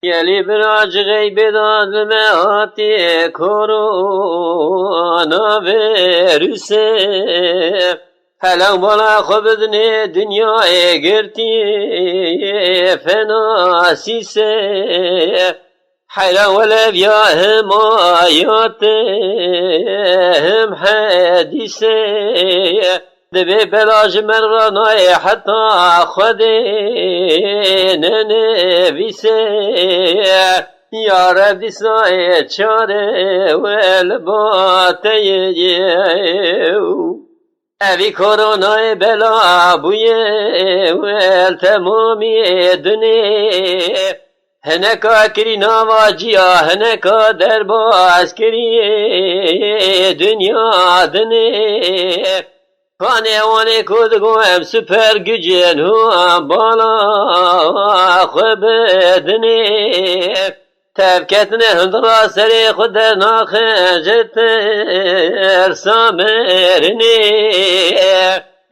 يلي براج غيبدان لمهاتي كورونا فيروس هلو بلا خبدني دنيا قرتي فناسيس حيرا ولا بياهم آياتهم حديث دبي بلاج مرنا حتى خدين نبيسي يا رب ساي چاره والباتي أبي كورونا بلا بوي والتمامي دني هنکا کری نواجیا هنکا درباز کری دنیا دنی خانه وانه کدگو هم سپر گجن هم بالا خوب دنی تبکتنه هندرا سری خود در ناخجت ارسامرنی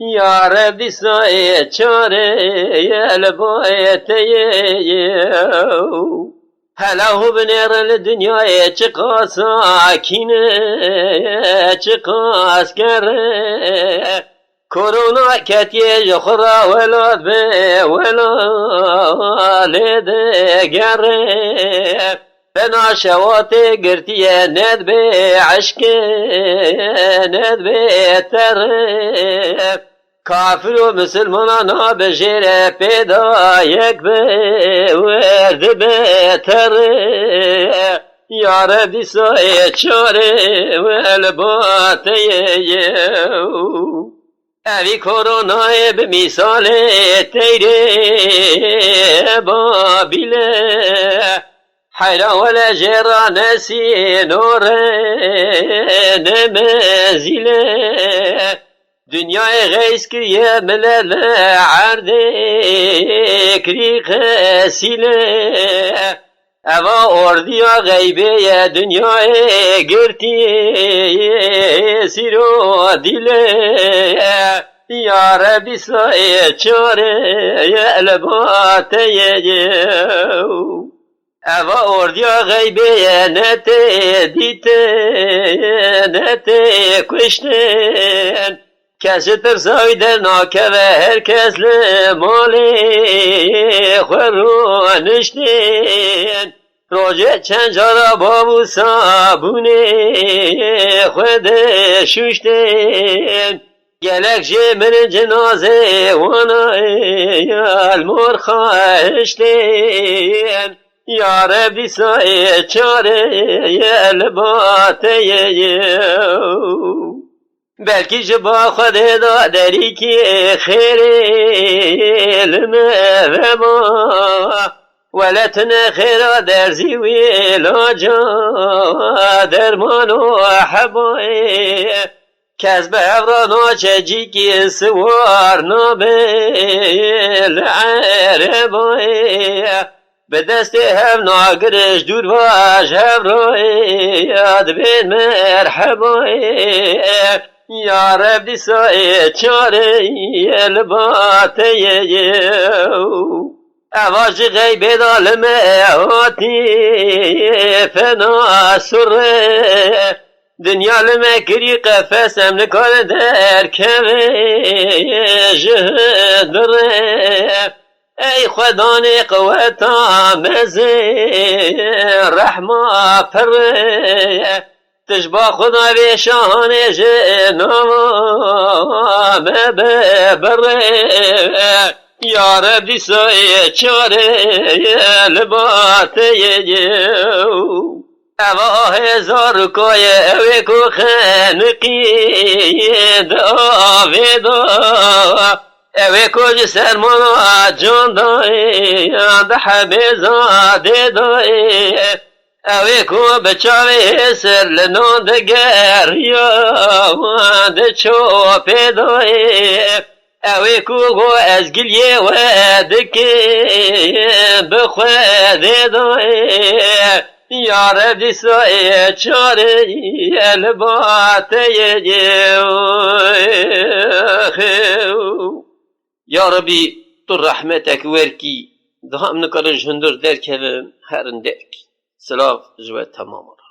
يا رب ساي چاره البايتي هلا هو بنير الدنيا چقا ساكين چقا اسكر كورونا كتي جخرا ولاد بي ولاد گر بنا شواتي قرتي ند بي عشق ند بي تر کافر و مسلمانان بجیر پیدا یک ورد بهتر یا رب سای چاره و الباته اوی کورونای به مثال تیره بابیله حیران ولا جرا نسی نور نمزیله دنیای غیس کریه ملل عرده کری خسیله اوا اردیا غیبه دنیای گرتی سیرو دیله یا ربی سای چاره الباته اوا اردیا غیبه نته دیته نته کشتن کسی ترسای در ناکه و هر کس لمالی خورونشتین روژه چند جارا بابو صابونه خود شوشتین گلک جه من جنازه وانا المور خواهشتین یا ربی سای چاره الباته بلکی جبا خود دادری که خیره لمه ما ولتن خیره در زیوی لاجا درمان و حبای کس به افرانا چجی که سوار نابل عربای به دست هم ناگرش دور باش هم رای یاد بین مرحبای یا رب سای چاره الباته اواج غیب دالمه آتی فنا سره دنیا لمه کری قفسم نکار در کمه جهدره ای خدا نه قوتا مزه رحمه پره تشبا خدا به شانه جنام ببره یا ربی سای چاره لباته اوا هزار کوی اوی کو خنقی داویدا اوی کو جسرمانا جان دای ده حبیزاده دای اوی کو بچاوی سر لنان دگر یا ده چوپی دای اوی کو گو از گلیه و دکی بخواه دای یا رب سای چاره الباته یا ربی تو رحمتك ورکی دهم نکارش هندور درک هرن درک سلاف جوه تمام را